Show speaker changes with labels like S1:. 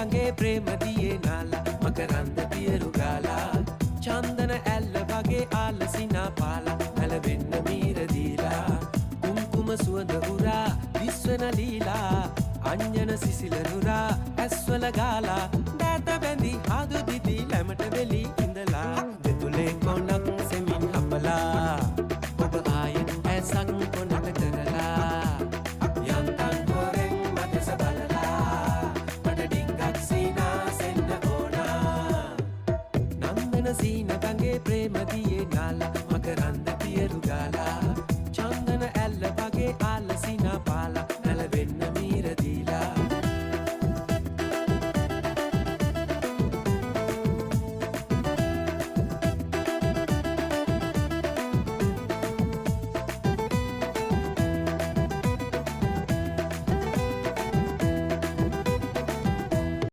S1: ළඟේ ප්‍රේම දියේ නාලා මකරන්ද පියරු ගාලා චන්දන ඇල්ල වගේ ආලසිනා පාලා නැලවෙන්න මීර දීලා කුම්කුම සුවඳ උරා විශ්වන ලීලා අඤ්ඤන සිසිල නුරා ඇස්වල ගාලා දෑත බැඳි හදු දිදි ලැමට වෙලි ඉඳලා දෙතුලේ කොණක් සෙමින් හපලා ඔබ ආයෙත් ඇසක් කොනට කරලා යන්තම් හොරෙන් මදස බලලා මට ඩිංගක් සීනා සෙන්න ඕනා නන්දන සීනා